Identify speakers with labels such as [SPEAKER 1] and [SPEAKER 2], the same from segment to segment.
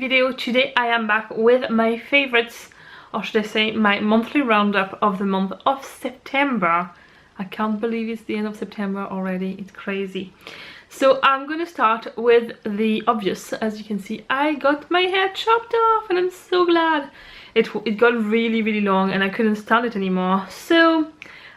[SPEAKER 1] video. Today I am back with my favorites, or should I say my monthly roundup of the month of September. I can't believe it's the end of September already, it's crazy. So I'm gonna start with the obvious. As you can see, I got my hair chopped off and I'm so glad. It got really long and I couldn't stand it anymore. So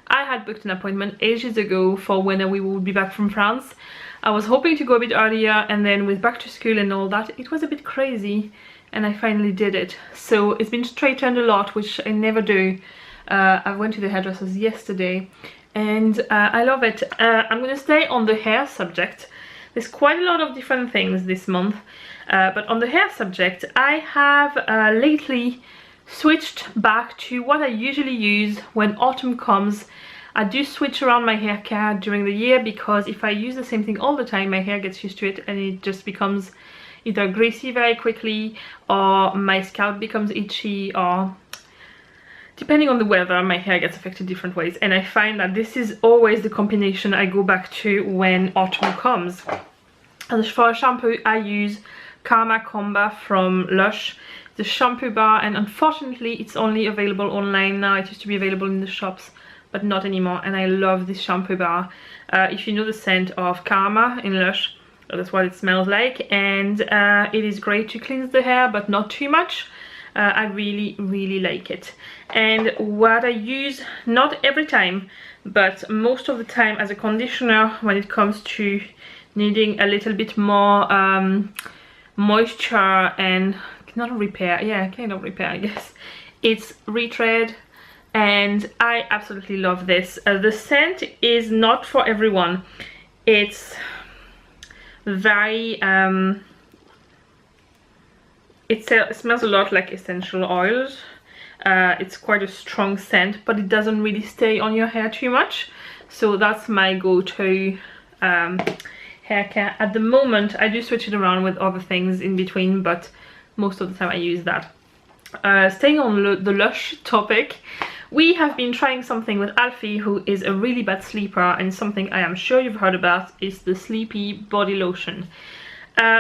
[SPEAKER 1] I had booked an appointment ages ago for when we would be back from France. I was hoping to go a bit earlier, and then with back to school and all that, it was a bit crazy and I finally did it. So it's been straightened a lot, which I never do. I went to the hairdressers yesterday and I love it. I'm gonna stay on the hair subject. There's quite a lot of different things this month, but on the hair subject I have lately switched back to what I usually use when autumn comes. I do switch around my hair care during the year, because if I use the same thing all the time, my hair gets used to it and it just becomes either greasy very quickly, or my scalp becomes itchy, or depending on the weather, my hair gets affected different ways. And I find that this is always the combination I go back to when autumn comes. And for a shampoo, I use Karma Comba from Lush, the shampoo bar, and unfortunately it's only available online now. It used to be available in the shops, but not anymore, and I love this shampoo bar. If you know the scent of Karma in Lush, that's what it smells like, and it is great to cleanse the hair, but not too much. I really like it. And what I use, not every time, but most of the time as a conditioner when it comes to needing a little bit more moisture and not repair, yeah, kind of repair I guess, it's Retread. And I absolutely love this. The scent is not for everyone. It's very it smells a lot like essential oils. It's quite a strong scent, but it doesn't really stay on your hair too much. So that's my go-to hair care at the moment. I do switch it around with other things in between, but most of the time I use that. Staying on the Lush topic, we have been trying something with Alfie, who is a really bad sleeper, and something I am sure you've heard about is the Sleepy body lotion.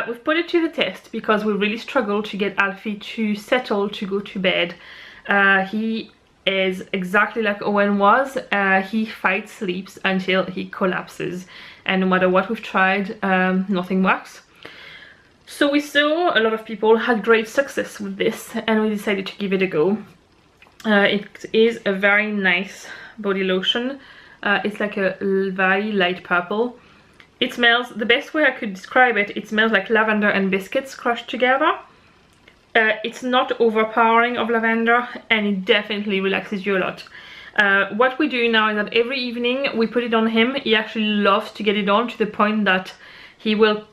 [SPEAKER 1] We've put it to the test because we really struggled to get Alfie to settle to go to bed. He is exactly like Owen was. He fights sleeps until he collapses, and no matter what we've tried, nothing works. So we saw a lot of people had great success with this, and we decided to give it a go. It is a very nice body lotion. It's like a very light purple. It smells, the best way I could describe it, it smells like lavender and biscuits crushed together. It's not overpowering of lavender, and it definitely relaxes you a lot. What we do now is that every evening we put it on him. He actually loves to get it on, to the point that he we'll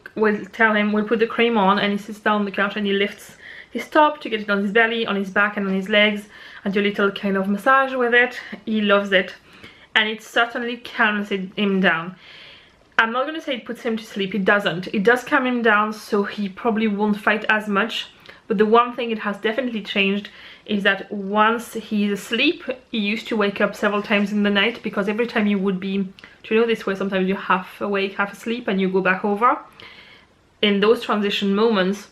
[SPEAKER 1] tell him, we'll put the cream on, and he sits down on the couch and he lifts his top to get it on his belly, on his back and on his legs, and do a little kind of massage with it. He loves it, and it certainly calms him down. I'm not going to say it puts him to sleep, it doesn't. It does calm him down, so he probably won't fight as much. But the one thing it has definitely changed is that once he's asleep, he used to wake up several times in the night, because every time you would be, do you know this way, sometimes you're half awake, half asleep, and you go back over. In those transition moments,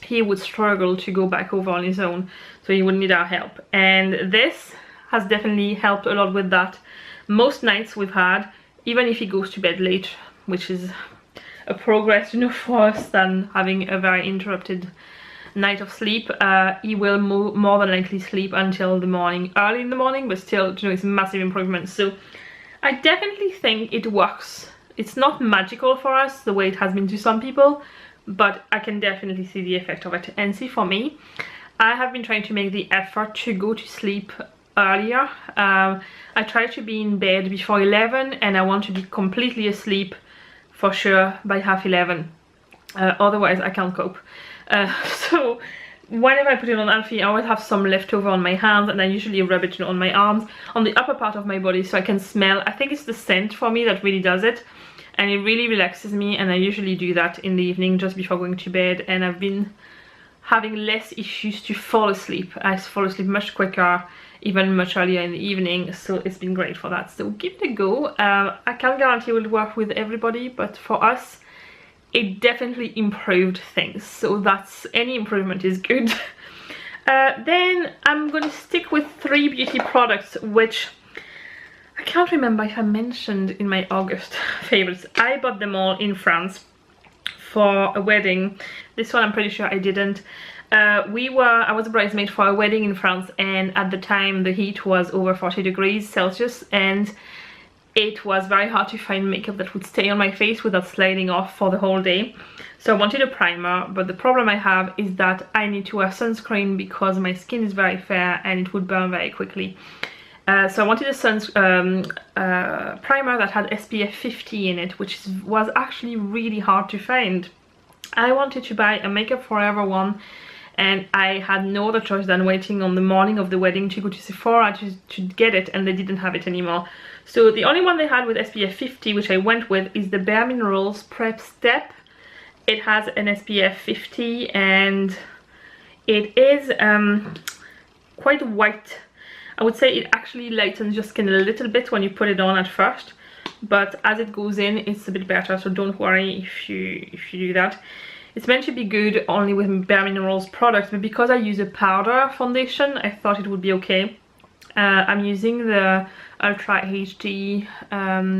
[SPEAKER 1] he would struggle to go back over on his own, so he would need our help. And this has definitely helped a lot with that. Most nights we've had, even if he goes to bed late, which is a progress, you know, for us, than having a very interrupted night of sleep, he will more than likely sleep until the morning, early in the morning, but still, you know, it's a massive improvement. So I definitely think it works. It's not magical for us the way it has been to some people, but I can definitely see the effect of it. And see, for me, I have been trying to make the effort to go to sleep earlier. I try to be in bed before 11, and I want to be completely asleep for sure by half 11. Otherwise I can't cope. So whenever I put it on Alfie, I always have some leftover on my hands, and I usually rub it, you know, on my arms, on the upper part of my body, so I can smell. I think it's the scent for me that really does it, and it really relaxes me. And I usually do that in the evening just before going to bed, and I've been having less issues to fall asleep. I fall asleep much quicker, even much earlier in the evening, so it's been great for that. So give it a go. I can't guarantee it will work with everybody, but for us it definitely improved things, so that's, any improvement is good. Then I'm going to stick with 3 beauty products, which I can't remember if I mentioned in my August favorites. I bought them all in France for a wedding. This one I'm pretty sure I didn't. I was a bridesmaid for a wedding in France, and at the time the heat was over 40 degrees Celsius, and it was very hard to find makeup that would stay on my face without sliding off for the whole day. So I wanted a primer, but the problem I have is that I need to wear sunscreen because my skin is very fair and it would burn very quickly. So I wanted a primer that had SPF 50 in it, which was actually really hard to find. I wanted to buy a Makeup Forever one, and I had no other choice than waiting on the morning of the wedding to go to Sephora to get it, and they didn't have it anymore. So the only one they had with SPF 50, which I went with, is the Bare Minerals Prep Step. It has an SPF 50 and it is quite white. I would say it actually lightens your skin a little bit when you put it on at first, but as it goes in it's a bit better, so don't worry if you do that. It's meant to be good only with Bare Minerals products, but because I use a powder foundation I thought it would be okay. I'm using the Ultra HD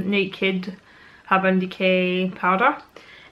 [SPEAKER 1] Naked Urban Decay powder,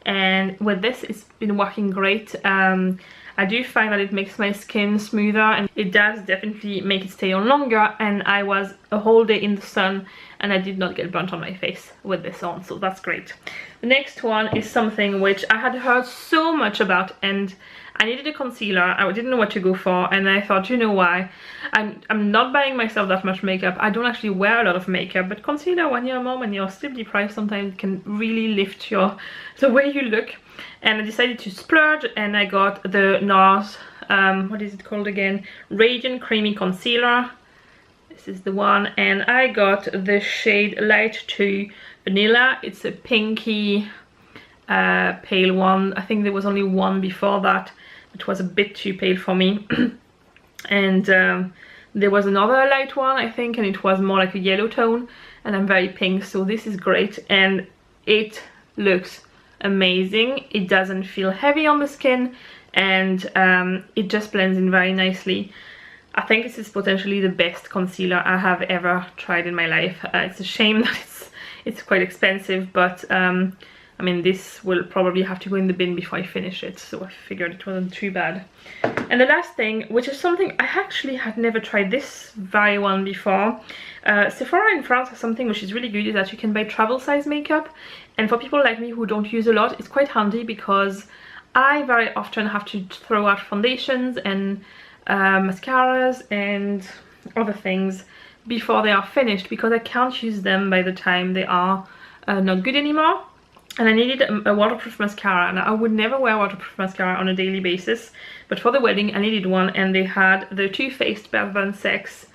[SPEAKER 1] and with this it's been working great. I do find that it makes my skin smoother, and it does definitely make it stay on longer, and I was a whole day in the sun and I did not get burnt on my face with this on, so that's great. The next one is something which I had heard so much about, and I needed a concealer. I didn't know what to go for, and I thought, you know why, I'm not buying myself that much makeup. I don't actually wear a lot of makeup, but concealer, when you're a mom and you're sleep deprived, sometimes it can really lift the way you look. And I decided to splurge, and I got the NARS, what is it called again, Radiant Creamy Concealer. This is the one, and I got the shade Light 2 Vanilla. It's a pinky pale one. I think there was only one before that. It was a bit too pale for me. And there was another light one, I think, and it was more like a yellow tone, and I'm very pink, so this is great, and it looks amazing. It doesn't feel heavy on the skin, and it just blends in very nicely. I think this is potentially the best concealer I have ever tried in my life. It's a shame that it's quite expensive, but I mean, this will probably have to go in the bin before I finish it, so I figured it wasn't too bad. And the last thing, which is something I actually had never tried this very one before. Sephora in France has something which is really good, is that you can buy travel size makeup, and for people like me who don't use a lot, it's quite handy because I very often have to throw out foundations and mascaras and other things before they are finished, because I can't use them by the time they are not good anymore. And I needed a waterproof mascara, and I would never wear waterproof mascara on a daily basis, but for the wedding I needed one, and they had the Too Faced Better Than Sex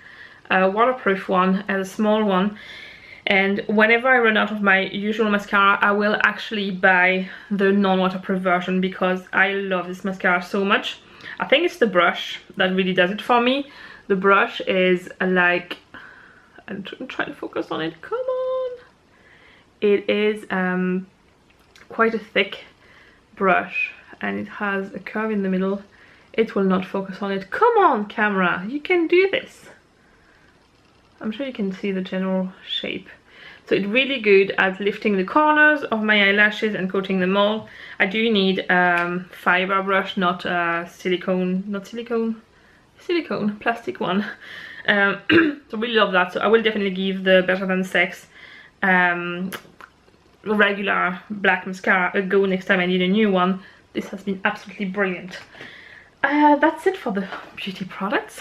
[SPEAKER 1] waterproof one as a small one. And whenever I run out of my usual mascara, I will actually buy the non-waterproof version because I love this mascara so much. I think it's the brush that really does it for me. The brush is like, I'm trying to focus on it, come on. It is quite a thick brush, and it has a curve in the middle. It will not focus on it. Come on, camera, you can do this. I'm sure you can see the general shape. So it's really good at lifting the corners of my eyelashes and coating them all. I do need fiber brush, not silicone, plastic one. So really love that. So I will definitely give the Better Than Sex regular black mascara a go next time I need a new one. This has been absolutely brilliant. That's it for the beauty products.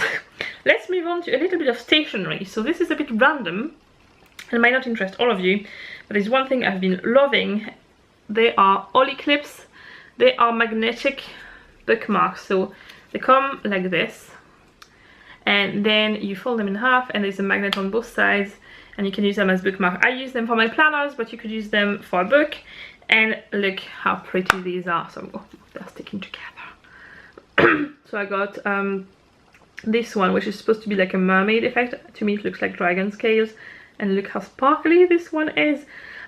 [SPEAKER 1] Let's move on to a little bit of stationery. So this is a bit random and might not interest all of you, but there's one thing I've been loving. They are Ollie clips. They are magnetic bookmarks, so they come like this, and then you fold them in half, and there's a magnet on both sides, and you can use them as bookmark. I use them for my planners, but you could use them for a book. And look how pretty these are. So they're sticking together. So I got this one, which is supposed to be like a mermaid effect. To me it looks like dragon scales, and look how sparkly this one is.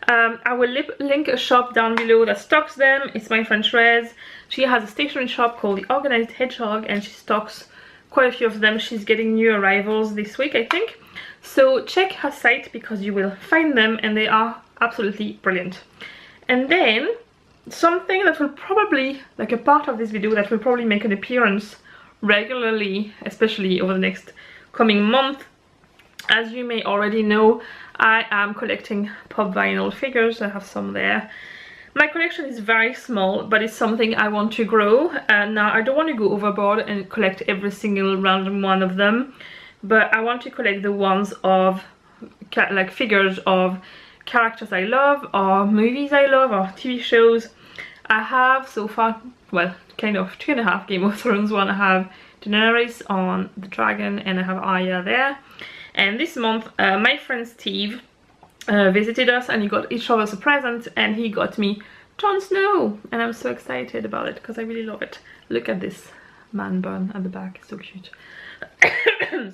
[SPEAKER 1] I will link a shop down below that stocks them. It's my friend Therese. She has a stationery shop called The Organized Hedgehog, and she stocks quite a few of them. She's getting new arrivals this week, I think. So check her site because you will find them, and they are absolutely brilliant. And then something that will probably, like a part of this video that will probably make an appearance regularly, especially over the next coming month. As you may already know, I am collecting pop vinyl figures. I have some there. My collection is very small, but it's something I want to grow. And now I don't want to go overboard and collect every single random one of them, but I want to collect the ones of like figures of characters I love, or movies I love, or TV shows. I have so far, well, kind of 2.5 Game of Thrones one. I have Daenerys on the dragon, and I have Arya there. And this month my friend Steve visited us, and he got each of us a present, and he got me Jon Snow, and I'm so excited about it because I really love it. Look at this man bun at the back, so cute.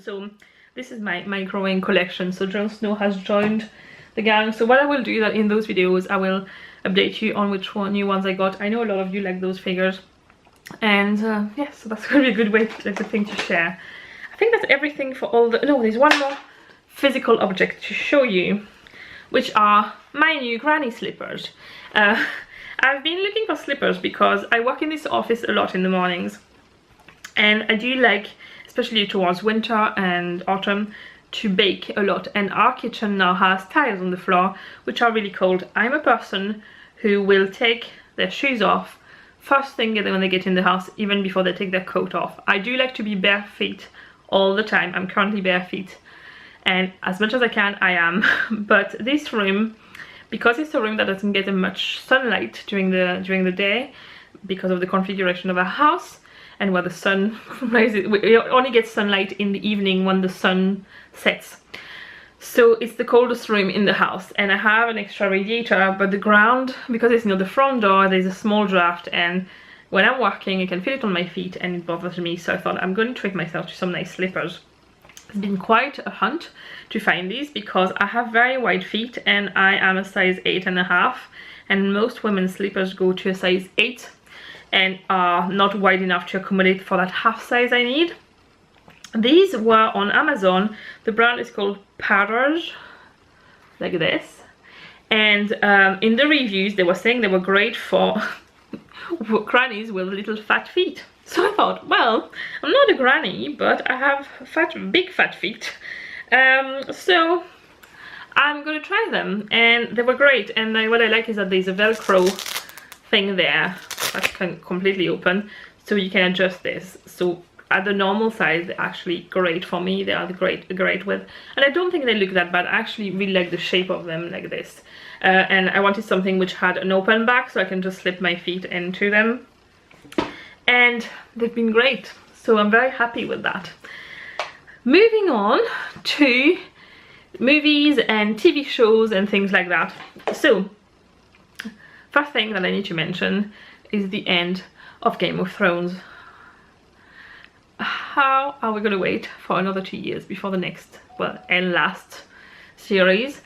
[SPEAKER 1] So this is my growing collection. So Jon Snow has joined the gang. So what I will do that in those videos, I will update you on which new ones I got. I know a lot of you like those figures, and yeah, so that's going to be a good way, like a thing to share. I think that's everything for all the... No, there's one more physical object to show you, which are my new granny slippers. I've been looking for slippers because I work in this office a lot in the mornings, and I do like, especially towards winter and autumn, to bake a lot, and our kitchen now has tiles on the floor which are really cold. I'm a person who will take their shoes off first thing when they get in the house, even before they take their coat off. I do like to be bare feet all the time. I'm currently bare feet, and as much as I can I am. But this room, because it's a room that doesn't get much sunlight during the day because of the configuration of our house, and where the sun rises, we only get sunlight in the evening when the sun sets. So it's the coldest room in the house, and I have an extra radiator, but the ground, because it's near the front door, there's a small draft, and when I'm working I can feel it on my feet and it bothers me. So I thought I'm going to treat myself to some nice slippers. It's been quite a hunt to find these because I have very wide feet and I am a size 8.5, and most women's slippers go to a size 8 and are not wide enough to accommodate for that half size I need. These were on Amazon. The brand is called Powders, like this. And in the reviews they were saying they were great for grannies with little fat feet. So I thought, well, I'm not a granny, but I have big fat feet. So I'm gonna try them, and they were great. And what I like is that there's a Velcro thing there that can completely open, so you can adjust this. So at the normal size, they're actually great for me. They are great with, and I don't think they look that bad. I actually really like the shape of them like this. And I wanted something which had an open back so I can just slip my feet into them. And they've been great, so I'm very happy with that. Moving on to movies and TV shows and things like that. So first thing that I need to mention is the end of Game of Thrones. How are we going to wait for another 2 years before the next, well, and last series?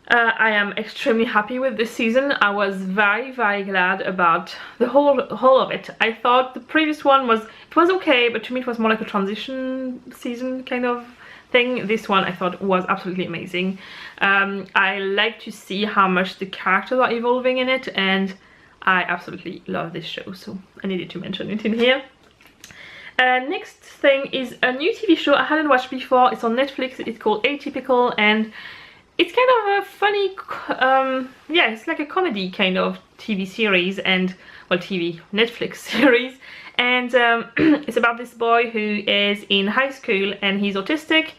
[SPEAKER 1] I am extremely happy with this season. I was very glad about the whole of it. I thought the previous one was okay, but to me it was more like a transition season kind of thing. This one I thought was absolutely amazing. I like to see how much the characters are evolving in it, and I absolutely love this show, so I needed to mention it in here. Next thing is a new TV show I hadn't watched before. It's on Netflix. It's called Atypical, and it's kind of a funny, yeah, it's like a comedy kind of TV series, and, well, Netflix series. And it's about this boy who is in high school and he's autistic,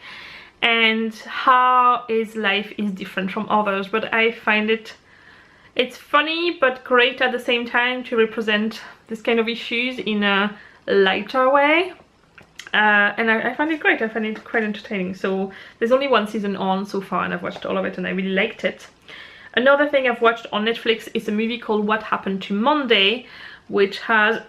[SPEAKER 1] and how his life is different from others. But I find it's funny but great at the same time to represent this kind of issues in a lighter way. And I find it great. I find it quite entertaining. So there's only one season on so far, and I've watched all of it and I really liked it. Another thing I've watched on Netflix is a movie called What Happened to Monday, which has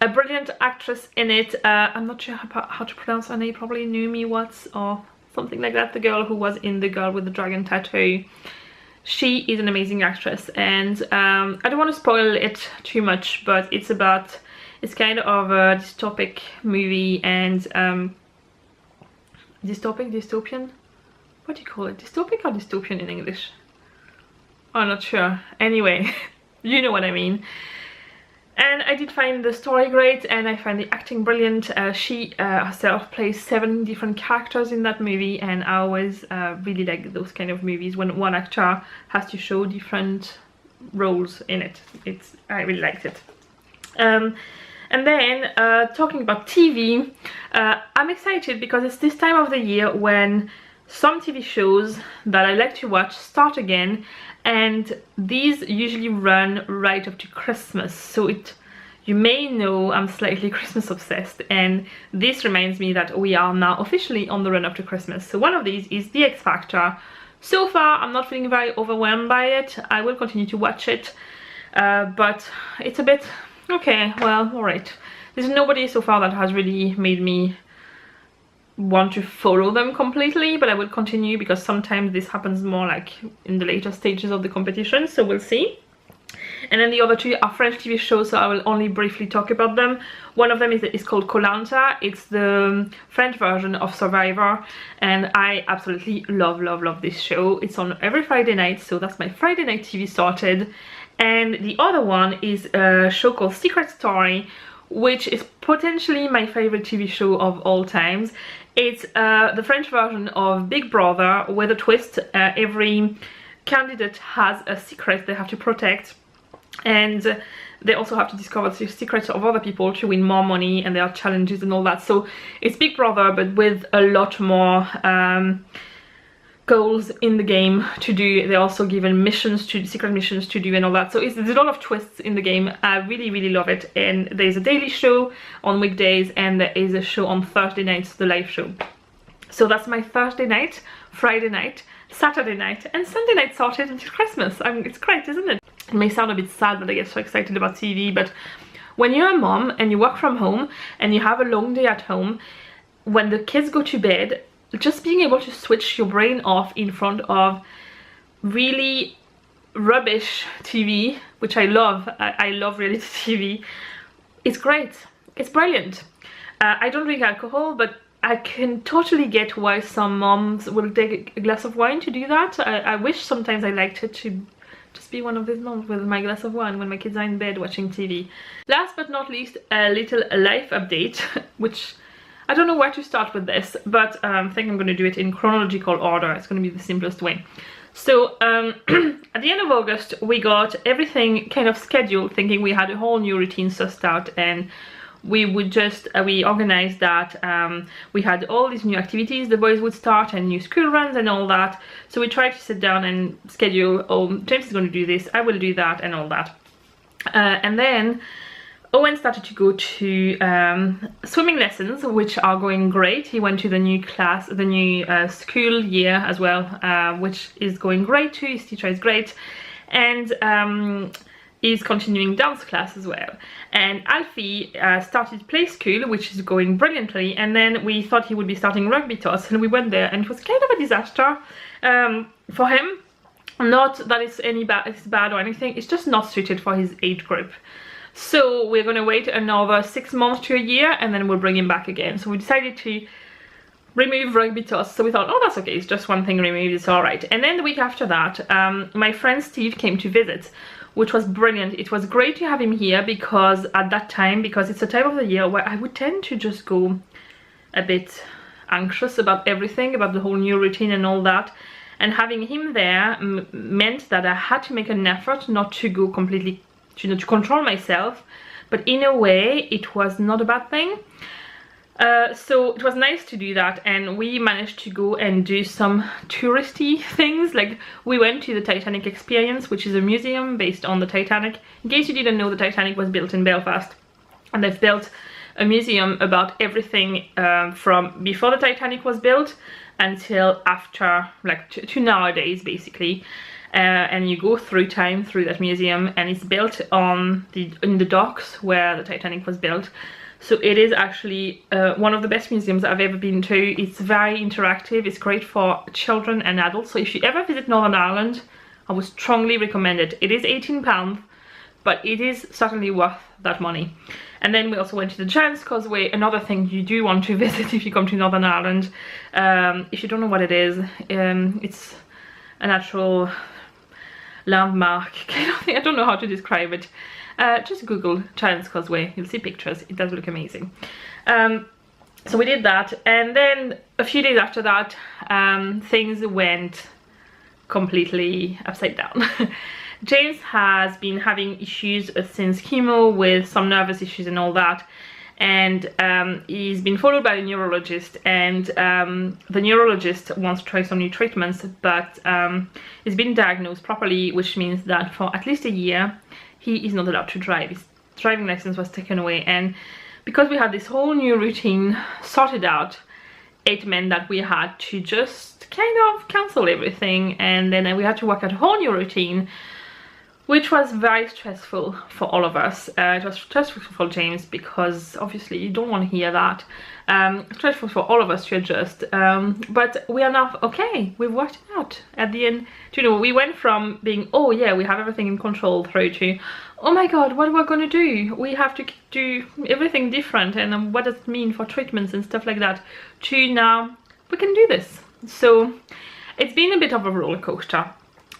[SPEAKER 1] a brilliant actress in it. I'm not sure how to pronounce her name. Probably Naomi Watts or something like that, the girl who was in The Girl with the Dragon Tattoo. She is an amazing actress, and I don't want to spoil it too much, but it's kind of a dystopic movie, and dystopian? What do you call it? Dystopic or dystopian in English? I'm not sure. Anyway, you know what I mean. And I did find the story great, and I find the acting brilliant. She herself plays 7 different characters in that movie, and I always really like those kind of movies when one actor has to show different roles in it. I really liked it. And then talking about TV, I'm excited because it's this time of the year when some TV shows that I like to watch start again, and these usually run right up to Christmas. So you may know I'm slightly Christmas obsessed, and this reminds me that we are now officially on the run up to Christmas. So one of these is The X Factor. So far I'm not feeling very overwhelmed by it. I will continue to watch it, but it's a bit okay, well, alright. There's nobody so far that has really made me want to follow them completely, but I will continue because sometimes this happens more like in the later stages of the competition, so we'll see. And then the other 2 are French TV shows, so I will only briefly talk about them. One of them is called Koh Lanta. It's the French version of Survivor, and I absolutely love this show. It's on every Friday night, so that's my Friday night TV sorted. And the other one is a show called Secret Story, which is potentially my favorite TV show of all times. It's the French version of Big Brother with a twist. Every candidate has a secret they have to protect, and they also have to discover the secrets of other people to win more money, and there are challenges and all that. So it's Big Brother but with a lot more goals in the game to do. They're also given secret missions to do and all that. So there's a lot of twists in the game. I really love it. And there's a daily show on weekdays, and there is a show on Thursday nights, the live show. So that's my Thursday night, Friday night, Saturday night and Sunday night sorted until Christmas. It's great, isn't it? It may sound a bit sad that I get so excited about TV, but when you're a mom and you work from home and you have a long day at home, when the kids go to bed, just being able to switch your brain off in front of really rubbish TV, which I love. I love reality TV. It's great. It's brilliant. I don't drink alcohol, but I can totally get why some moms will take a glass of wine to do that. I wish sometimes I liked it to just be one of these moms with my glass of wine when my kids are in bed watching TV. Last but not least, a little life update, which I don't know where to start with this, but I think I'm going to do it in chronological order. It's going to be the simplest way. So at the end of August, we got everything kind of scheduled, thinking we had a whole new routine sussed out, and we would just, we organized that. We had all these new activities the boys would start, and new school runs and all that. So we tried to sit down and schedule, oh, James is going to do this, I will do that, and all that. And then Owen started to go to swimming lessons, which are going great. He went to the new class, the new school year as well, which is going great too. His teacher is great, and he's continuing dance class as well. And Alfie started play school, which is going brilliantly, and then we thought he would be starting rugby toss, and we went there, and it was kind of a disaster for him. Not that it's bad or anything, it's just not suited for his age group. So we're going to wait another 6 months to a year, and then we'll bring him back again. So we decided to remove rugby toss. So we thought, oh, that's okay, it's just one thing removed, it's all right. And then the week after that, my friend Steve came to visit, which was brilliant. It was great to have him here because at that time, because it's a time of the year where I would tend to just go a bit anxious about everything, about the whole new routine and all that. And having him there meant that I had to make an effort not to go completely, to control myself, but in a way it was not a bad thing. So it was nice to do that, and we managed to go and do some touristy things. Like, we went to the Titanic Experience, which is a museum based on the Titanic. In case you didn't know, the Titanic was built in Belfast, and they've built a museum about everything from before the Titanic was built until after, like to nowadays basically. And you go through time through that museum, and it's built on in the docks where the Titanic was built. So it is actually one of the best museums I've ever been to. It's very interactive, it's great for children and adults. So if you ever visit Northern Ireland, I would strongly recommend it. It is £18, but it is certainly worth that money. And then we also went to the Giant's Causeway, another thing you do want to visit if you come to Northern Ireland. If you don't know what it is, it's a natural landmark kind of thing. I don't know how to describe it. Just Google Giant's Causeway, you'll see pictures. It does look amazing. So we did that, and then a few days after that, things went completely upside down. James has been having issues since chemo with some nervous issues and all that, and he's been followed by a neurologist, and the neurologist wants to try some new treatments, but he's been diagnosed properly, which means that for at least a year he is not allowed to drive. His driving license was taken away, and because we had this whole new routine sorted out, it meant that we had to just kind of cancel everything, and then we had to work out a whole new routine, which was very stressful for all of us. It was stressful for James because obviously you don't want to hear that. Stressful for all of us to adjust, but we are now okay. We've worked it out at the end. You know, we went from being, oh yeah, we have everything in control, through to, oh my god, what are we going to do? We have to do everything different, and what does it mean for treatments and stuff like that, to now we can do this. So it's been a bit of a roller coaster.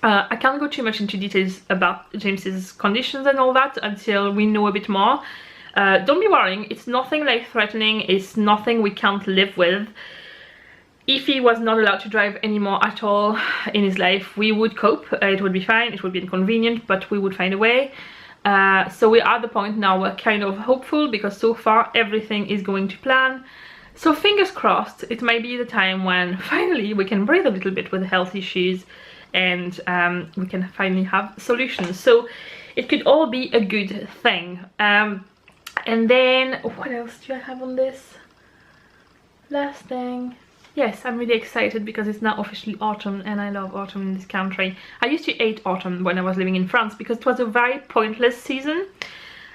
[SPEAKER 1] I can't go too much into details about James's conditions and all that until we know a bit more. Don't be worrying, it's nothing life threatening, it's nothing we can't live with. If he was not allowed to drive anymore at all in his life, we would cope. It would be fine, it would be inconvenient, but we would find a way. So we're at the point now we're kind of hopeful, because so far everything is going to plan. So fingers crossed, it might be the time when finally we can breathe a little bit with health issues, and we can finally have solutions. So it could all be a good thing. And then what else do I have on this? Last thing, yes, I'm really excited because it's now officially autumn, and I love autumn in this country. I used to hate autumn when I was living in France because it was a very pointless season.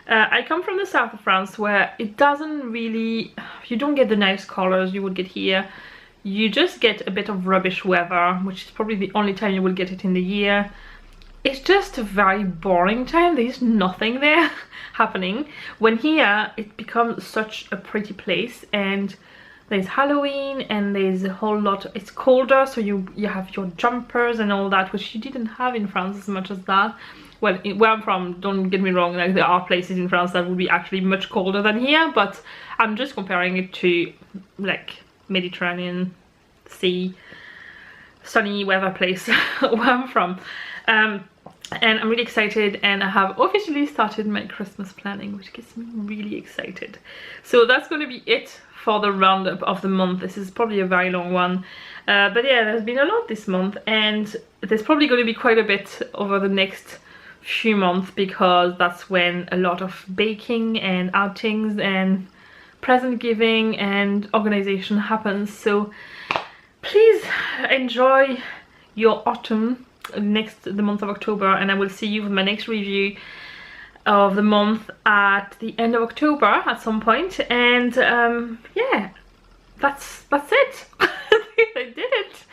[SPEAKER 1] I come from the south of France, where it doesn't really, you don't get the nice colors you would get here. You just get a bit of rubbish weather, which is probably the only time you will get it in the year. It's just a very boring time. There's nothing there happening. When here it becomes such a pretty place, and there's Halloween and there's a whole lot. It's colder, so you have your jumpers and all that, which you didn't have in France as much as that. Well, where I'm from, don't get me wrong, like there are places in France that would be actually much colder than here, but I'm just comparing it to like Mediterranean sea sunny weather place where I'm from. And I'm really excited, and I have officially started my Christmas planning, which gets me really excited. So that's going to be it for the roundup of the month. This is probably a very long one, but yeah, there's been a lot this month, and there's probably going to be quite a bit over the next few months, because that's when a lot of baking and outings and present giving and organization happens. So please enjoy your autumn, the month of October, and I will see you with my next review of the month at the end of October at some point. And yeah, that's it. I think I did it.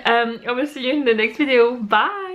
[SPEAKER 1] I will see you in the next video. Bye.